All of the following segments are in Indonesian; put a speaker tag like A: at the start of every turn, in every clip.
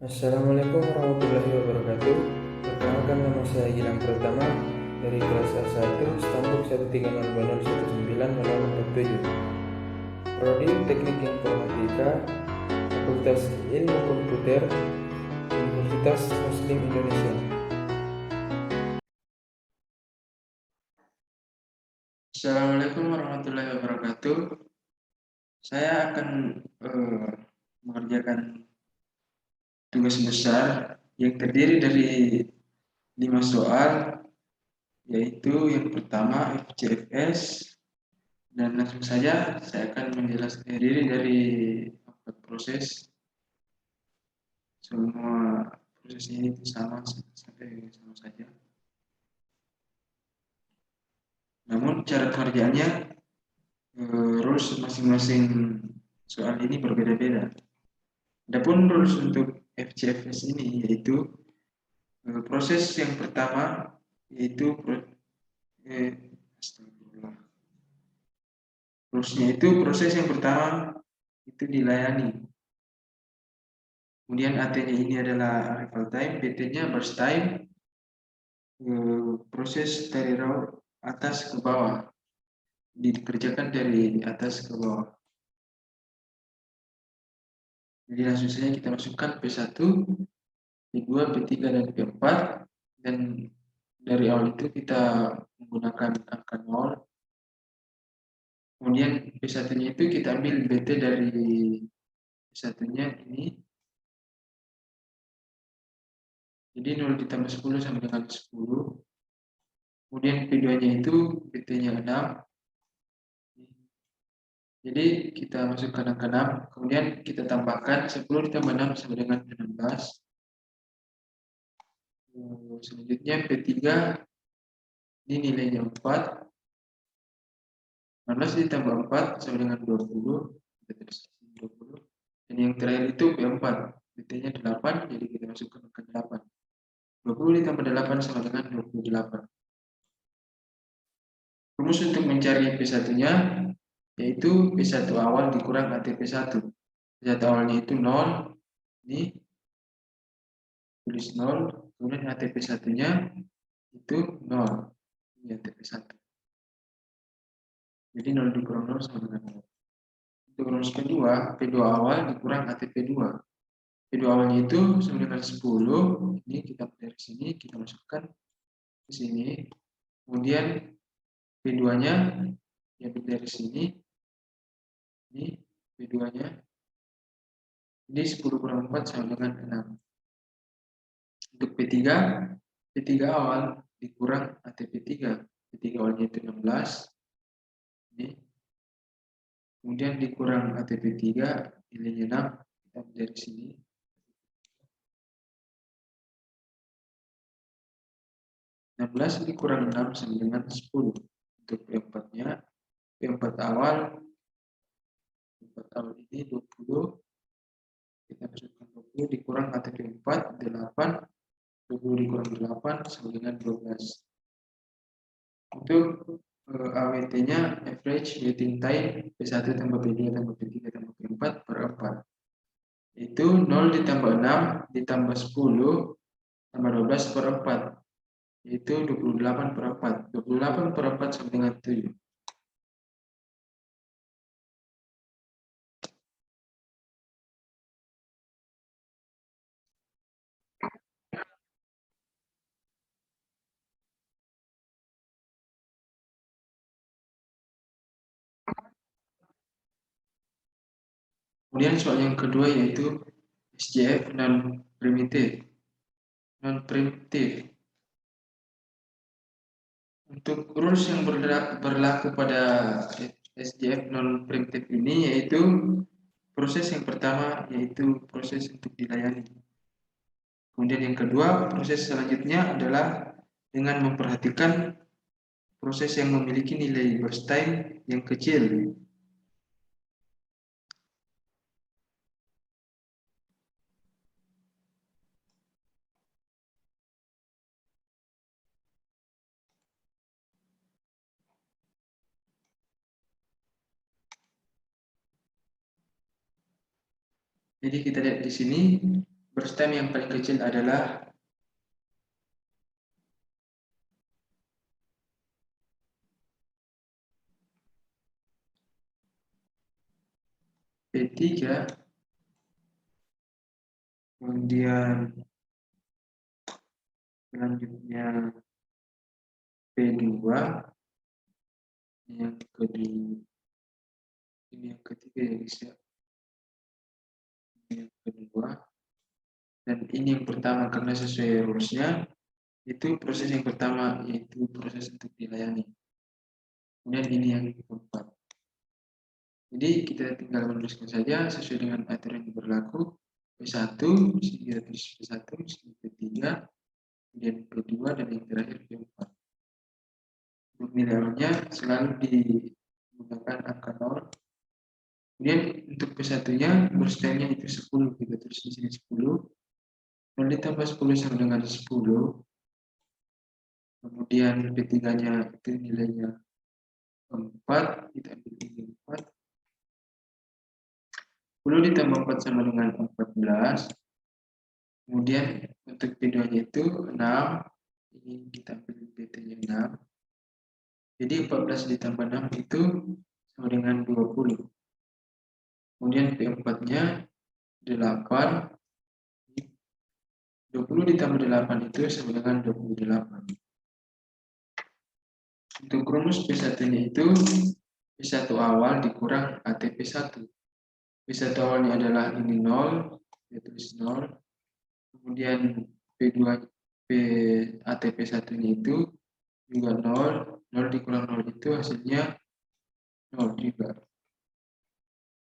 A: Assalamualaikum warahmatullahi wabarakatuh. Perkenalkan, nama saya Gilang Pratama dari kelas A1 Stambuk 13020190047. Prodi Teknik Informatika, Fakultas Ilmu Komputer, Universitas Muslim Indonesia.
B: Assalamualaikum warahmatullahi wabarakatuh. Saya akan mengerjakan tugas besar yang terdiri dari 5 soal, yaitu yang pertama FCFS, dan langsung saja saya akan menjelaskan diri dari 4 proses. Semua proses ini sama saja. Namun cara pengerjaannya, rules masing-masing soal ini berbeda-beda. Adapun rules untuk FCFS ini yaitu proses yang pertama yaitu rulesnya itu proses yang pertama itu dilayani. Kemudian AT-nya ini adalah arrival time, BT-nya burst time, proses dari raw atas ke bawah, dikerjakan dari atas ke bawah. Jadi langsung saja kita masukkan P1, P2, P3, dan P4, dan dari awal itu kita menggunakan angka 0. Kemudian P1-nya itu kita ambil BT dari P1-nya ini. Jadi 0 ditambah 10 sama dengan 10. Kemudian P2-nya itu BT-nya 6. Jadi kita masukkan angka 6. Kemudian kita tambahkan 10 ditambah 6 sama dengan 16. Selanjutnya P3 ini nilainya 4. 16 ditambah 4 sama dengan 20. Kita 20. Dan yang terakhir itu P4. BT-nya 8, jadi kita masukkan angka 8. 20 ditambah 8 sama dengan 28. Rumus untuk mencari P1-nya yaitu P1 awal dikurang ATP1. P1 awalnya itu 0, ini tulis 0, kemudian ATP1-nya itu 0, ini ATP1. Jadi 0 dikurang 0 sama dengan 0. Untuk rumus kedua, P2 awal dikurang ATP2. P2 awalnya itu sama dengan 10, ini kita dari sini, kita masukkan ke sini. Kemudian P2-nya diambil dari sini, ini P2-nya. Jadi 10 kurang 4 sama dengan 6. Untuk P3 awal dikurang ATP3. P3 awalnya itu 16. Ini. Kemudian dikurang ATP3, nilainya 6. Kita dari sini. Belas dikurang 6 sama dengan 10. Untuk P4-nya, P4 awal ini 20. Kita masukkan 20 dikurang ATP4, 8. 20 dikurang 8 sama dengan 12. Untuk AWT-nya average waiting time P1 tambah P2 tambah P3 tambah P4 per 4. Itu 0 ditambah 6 ditambah 10 tambah 12 per 4. Yaitu 28 per 4. 28 per 4 sama dengan 7. Kemudian soal yang kedua yaitu SJF non-primitive. Untuk rules yang berlaku pada SJF non-primitive ini yaitu proses yang pertama yaitu proses untuk dilayani. Kemudian yang kedua, proses selanjutnya adalah dengan memperhatikan proses yang memiliki nilai burst time yang kecil. Jadi kita lihat di sini berstem yang paling kecil adalah P3, kemudian selanjutnya P2, yang kedua, ini yang ketiga ya guys ya, ini yang kedua, dan ini yang pertama karena sesuai rules-nya, itu proses yang pertama yaitu proses untuk dilayani. Kemudian ini yang keempat. Jadi kita tinggal menuliskan saja sesuai dengan aturan yang berlaku. P1, di sini kita tulis P1, di sini P3, kemudian P2, dan yang terakhir P4. Untuk nilai R-nya selalu digunakan angka 0. Kemudian untuk P1-nya, berstemnya itu 10, kita tulis di sini 10. 0 ditambah 10 sama dengan 10. Kemudian P3-nya itu nilainya 4, kita ambil ini 4. 10 ditambah 4 sama dengan 14. Kemudian untuk P2-nya itu 6. Ini kita ambil PT-nya 6. Jadi 14 ditambah 6 itu sama dengan 20. Kemudian P4-nya 8. 20 ditambah 8 itu sama dengan 28. Untuk rumus P1-nya itu P1 awal dikurang ATP1. P1 awalnya adalah ini 0, kita tulis 0. Kemudian P2 ATP1-nya itu juga 0. 0 dikurang 0 itu hasilnya 0 juga.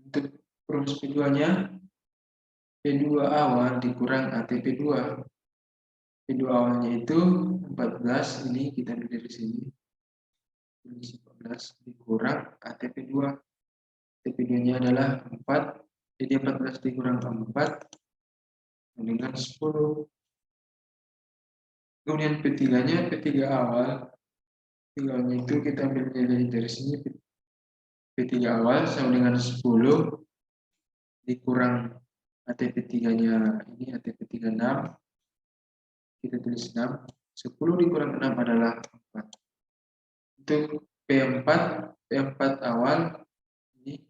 B: Untuk rumus P2-nya P2 awal dikurang ATP2. P2 awalnya itu 14, ini kita ambil dari sini. 14 dikurang ATP2. ATP2-nya adalah 4, jadi 14 dikurang 4 dengan 10. Kemudian P3-nya, P3 awal. P3 awalnya itu kita ambil nilai dari sini. P3 awal sama dengan 10 dikurang ATP3-nya, ini ATP3 6. Kita tulis 6. 10 dikurang 6 adalah 4. Untuk P4 awal, ini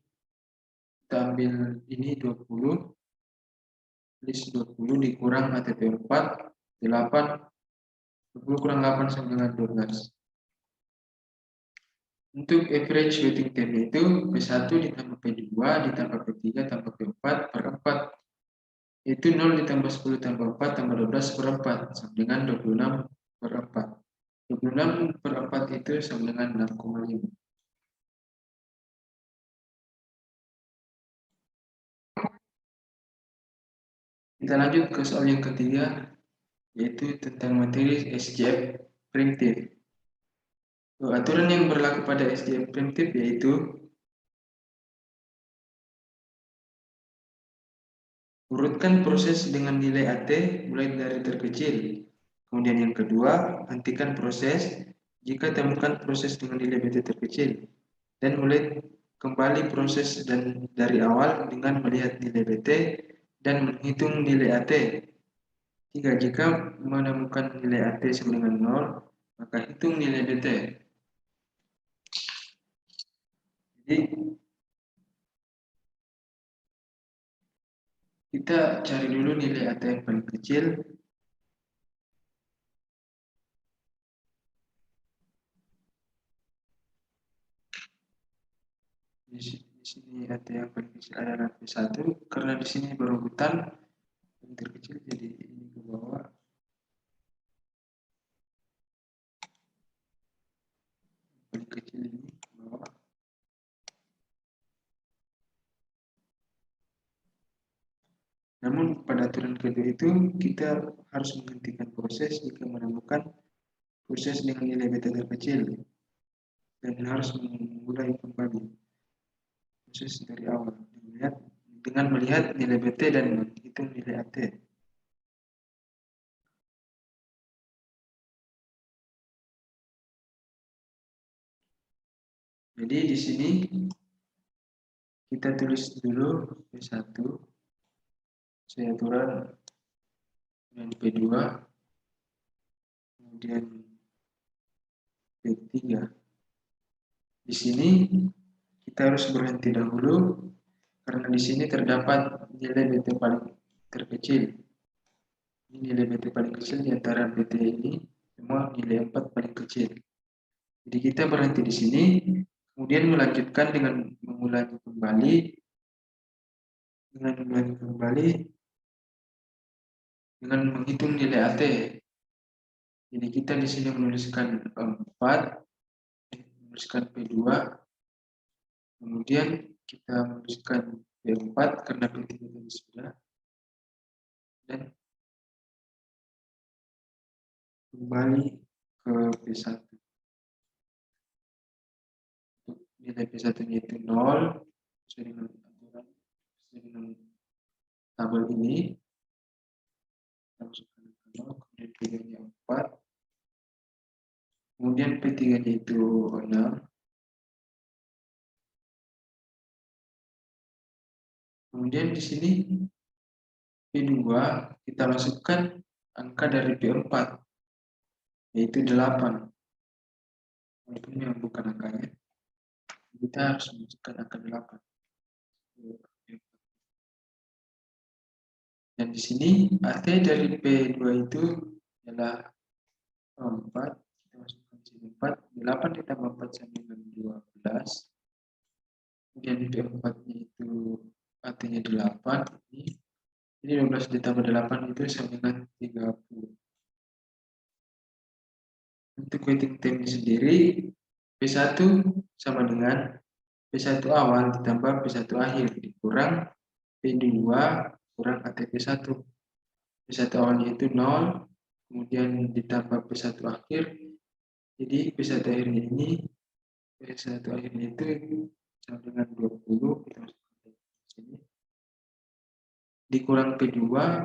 B: kita ambil ini 20. Tulis 20 dikurang ATP4, 8. 20 kurang 8 sama dengan 12. Untuk average waiting time itu P1 ditambah P2 ditambah P3 tambah P4 per 4. Itu 0 ditambah 10 tambah 4 tambah 12 per 4 sama dengan 26 per 4. 26 per 4 itu sama dengan 6,5. Kita lanjut ke soal yang ketiga, yaitu tentang materi SJF primitif. Aturan yang berlaku pada SJF primitif yaitu urutkan proses dengan nilai AT mulai dari terkecil. Kemudian yang kedua, hentikan proses jika temukan proses dengan nilai BT terkecil. Dan mulai kembali proses dari awal dengan melihat nilai BT dan menghitung nilai AT. Jika menemukan nilai AT sama dengan 0, maka hitung nilai BT. Jadi kita cari dulu nilai AT yang paling kecil. Di sini AT yang paling kecil adalah P1, karena di sini berurutan yang terkecil, jadi ini ke bawah. Paling kecil ini ke bawah. Namun pada aturan kedua itu kita harus menghentikan proses jika menemukan proses dengan nilai beta terkecil dan harus memulai kembali proses dari awal dengan melihat nilai BT dan menghitung nilai AT. Jadi di sini kita tulis dulu P1 sesuai aturan kemudian P2, kemudian P3. Di sini kita harus berhenti dahulu karena di sini terdapat nilai BT paling terkecil. Ini nilai BT paling kecil di antara BT ini, semua nilai 4 paling kecil. Jadi kita berhenti di sini, kemudian melanjutkan dengan mengulangi kembali, dengan menghitung nilai AT. Jadi kita di sini menuliskan 4, menuliskan P2, kemudian kita menuliskan P4 karena P3 tadi sudah, dan kembali ke P1. Untuk nilai P1 yaitu 0, sesuai dengan aturan, sesuai dengan tabel ini, kita masukkan 0, kemudian P3-nya 4, kemudian P3-nya itu 6, kemudian di sini P2 kita masukkan angka dari P4, yaitu 8. Walaupun yang bukan angkanya, kita harus masukkan angka 8. Dan di sini AT dari P2 itu adalah 4. Kita masukkan sini 4. 8 ditambah 4 sama dengan 12. Kemudian P4-nya itu AT-nya 8. Ini 12 ditambah 8 itu sama dengan 30. Untuk waiting time sendiri, P1 sama dengan P1 awal ditambah P1 akhir dikurang P2 kurang ATP1. P1 awalnya itu 0, kemudian ditambah P1 akhir, jadi P1 akhirnya ini, P1 akhirnya itu sama dengan 20, kita masukkan di sini. Dikurang P2,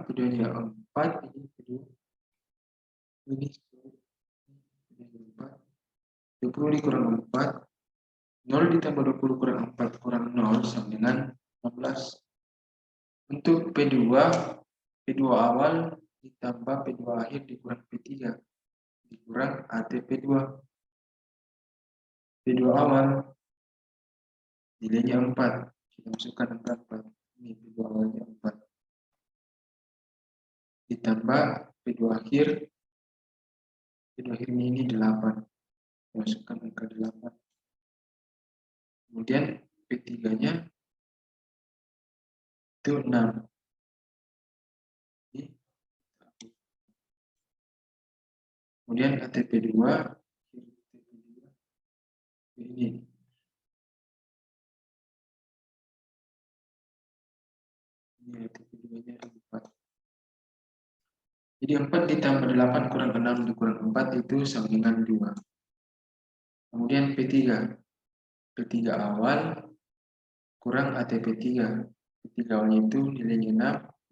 B: P2-nya 4, ini P2, ini 4, 20 dikurang 4, 0 ditambah 20 kurang 4 kurang 0 sama dengan 16. Untuk P2 awal ditambah P2 akhir dikurang P3 dikurang ATP2. P2 awal nilainya 4. Kita masukkan angka 4. Ini P2 awalnya 4. Ditambah P2 akhir. P2 akhirnya ini 8. Kita masukkan angka 8. Kemudian P3-nya itu 6. Kemudian ATP2 ini. Ini ATP2-nya 4. Jadi 4 ditambah 8 kurang 6 dikurang 4 itu sama dengan 2. Kemudian P3. P3 awal kurang ATP3. P3 awalnya itu nilainya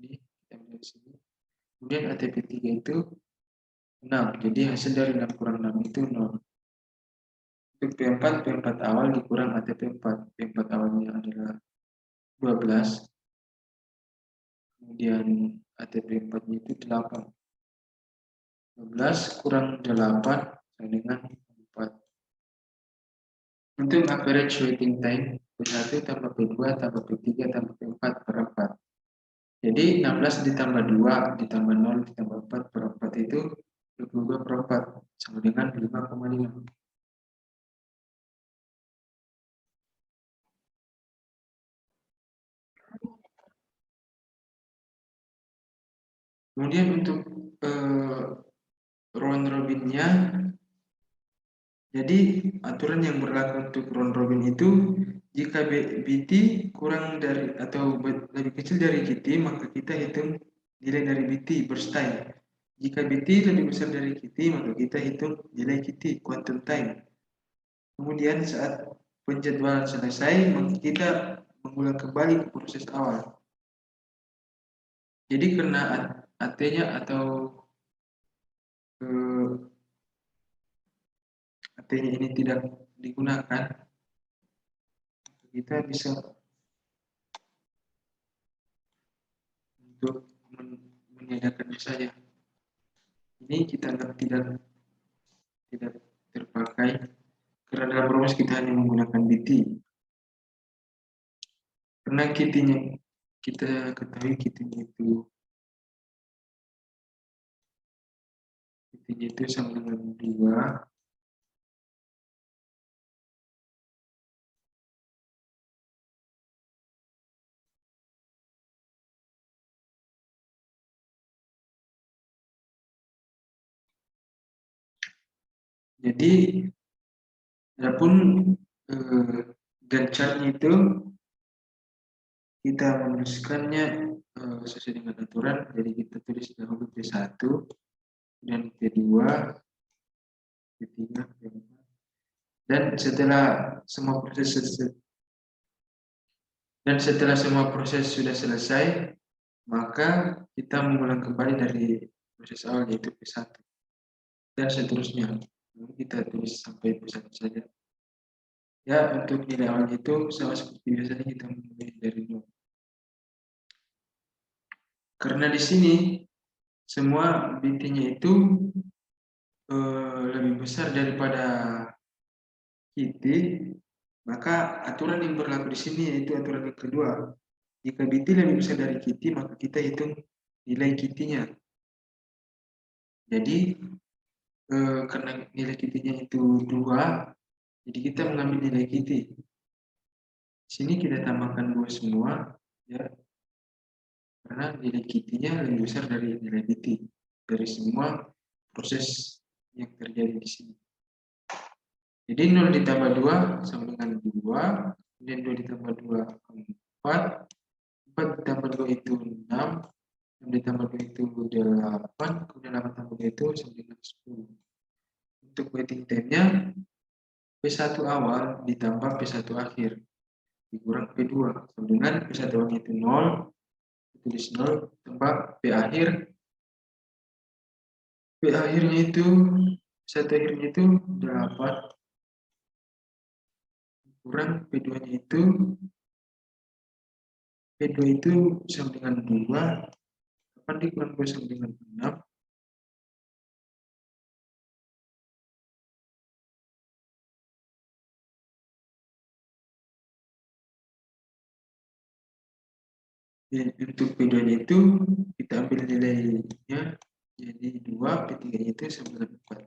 B: 6. Ini kita ambil di sini. Kemudian ATP3 itu 6. Jadi hasil dari 6 kurang 6 itu 0. Untuk P4 awal dikurang ATP4. P4 awalnya adalah 12. Kemudian ATP4-nya itu 8. 12 kurang 8 sama dengan 4. Untuk average waiting time, P1 tambah P2 tambah P3 tambah P4 per 4. Jadi 16 ditambah 2 ditambah 0 ditambah 4 per 4 itu 22 per 4 sama dengan 5,5. Kemudian untuk round robinnya, jadi aturan yang berlaku untuk round robin itu jika BT kurang dari atau lebih kecil dari GT, maka kita hitung nilai dari BT burst time. Jika BT lebih besar dari GT, maka kita hitung nilai GT quantum time. Kemudian saat penjadwalan selesai, maka kita mengulang kembali ke proses awal. Jadi karena AT-nya atau AT-nya ini tidak digunakan, kita bisa untuk meniadakannya saja. ini kita anggap tidak terpakai karena dalam rumus kita hanya menggunakan BT. Karena KT-nya kita ketahui KT-nya itu sama dengan 2. Jadi adapun Gantt chart-nya itu kita menuliskannya sesuai dengan aturan. Jadi kita tulis dahulu P1 dan P2, P3, P4. Dan setelah semua proses sudah selesai, maka kita mengulang kembali dari proses awal yaitu P1 dan seterusnya. Lalu kita tulis sampai P1 saja. Ya, untuk nilai awalnya itu sama seperti biasanya kita mulai dari 0. Karena di sini semua BT-nya itu lebih besar daripada KT, maka aturan yang berlaku di sini yaitu aturan yang kedua. Jika BT lebih besar dari KT, maka kita hitung nilai KT-nya. Jadi karena nilai KT-nya itu 2, jadi kita mengambil nilai KT. Sini kita tambahkan 2 semua, ya, karena nilai KT-nya lebih besar dari nilai BT dari semua proses yang terjadi di sini. Jadi 0 ditambah 2 sama dengan 2, kemudian 2 ditambah 2 4, 4 ditambah 2 itu 6, 6 ditambah 2 itu 8, kemudian 8 tambah 2 itu sama dengan 10. Untuk waiting time-nya P1 awal ditambah P1 akhir dikurang P2 sama dengan P1 awalnya itu 0, tulis 0 tambah P akhirnya itu P1 akhirnya itu 8 kurang P2-nya itu P2 itu sama dengan 2, 8 dikurang 2 sama dengan 6. Dan untuk P2-nya itu kita ambil nilainya jadi 2, P3-nya itu sama dengan 4.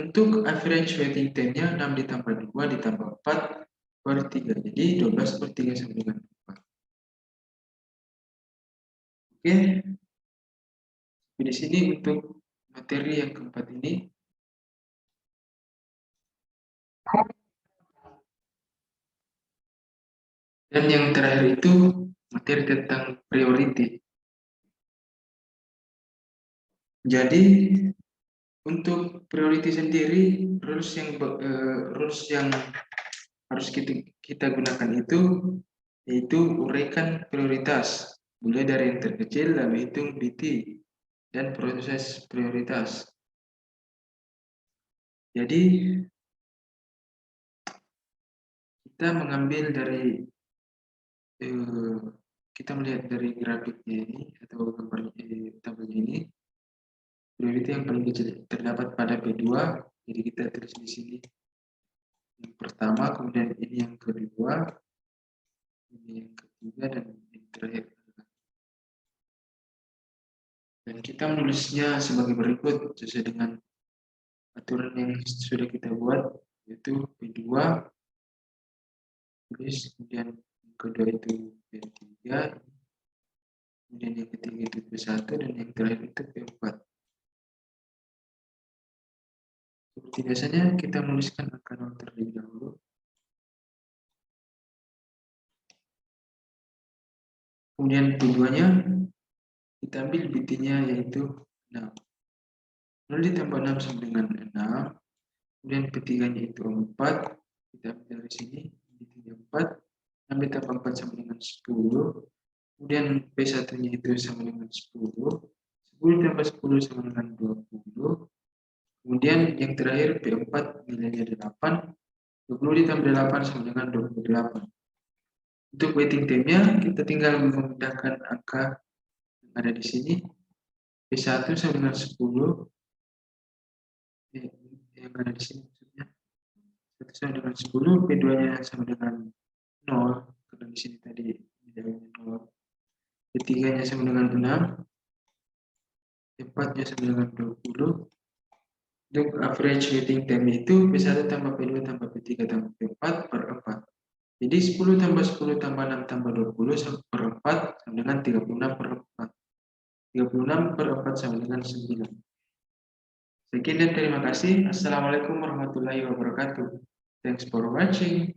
B: Untuk average waiting time-nya 6 ditambah 2 ditambah 4 per 3. Jadi 12 per 3 sama dengan 4. Oke. Di sini untuk materi yang keempat ini dan yang terakhir itu materi tentang priority. Jadi untuk priority sendiri rules yang harus kita gunakan itu yaitu uraikan prioritas mulai dari yang terkecil lalu hitung BT dan proses prioritas. Jadi kita mengambil dari kita melihat dari grafiknya ini atau gambarnya tabelnya ini, priority yang paling kecil terdapat pada P2, jadi kita tulis di sini yang pertama, kemudian ini yang kedua, ini yang ketiga, dan yang terakhir. Dan kita menulisnya sebagai berikut sesuai dengan aturan yang sudah kita buat, yaitu P2, tulis, kemudian yang kedua itu P3, kemudian yang ketiga itu P1, dan yang terakhir itu P4. Seperti biasanya kita menuliskan angka 0 terlebih dahulu. Kemudian P2-nya kita ambil BT-nya yaitu 6. 0 ditambah 6 sama dengan 6. Kemudian P3-nya itu 4. Kita ambil dari sini BT-nya 4. 6 ditambah 4 sama dengan 10. Kemudian P1-nya itu sama dengan 10. 10 ditambah 10 sama dengan 20. Kemudian yang terakhir P4 nilainya 8. 20 ditambah 8 sama dengan 28. Untuk waiting time-nya kita tinggal memindahkan angka ada di sini. P1 sama dengan 10, yang ada di sini maksudnya. 1 sama dengan 10, P2-nya sama dengan 0, karena di sini tadi nilainya 0. P3-nya sama dengan 6, P4-nya sama dengan 20. Untuk average waiting time itu P1 tambah P2 tambah P3 tambah P4 per 4. Jadi 10 tambah 10 tambah 6 tambah 20 per 4 sama dengan 36 per 4. 36 per 4 sama dengan 9. Sekian dan terima kasih. Assalamualaikum warahmatullahi wabarakatuh. Thanks for watching.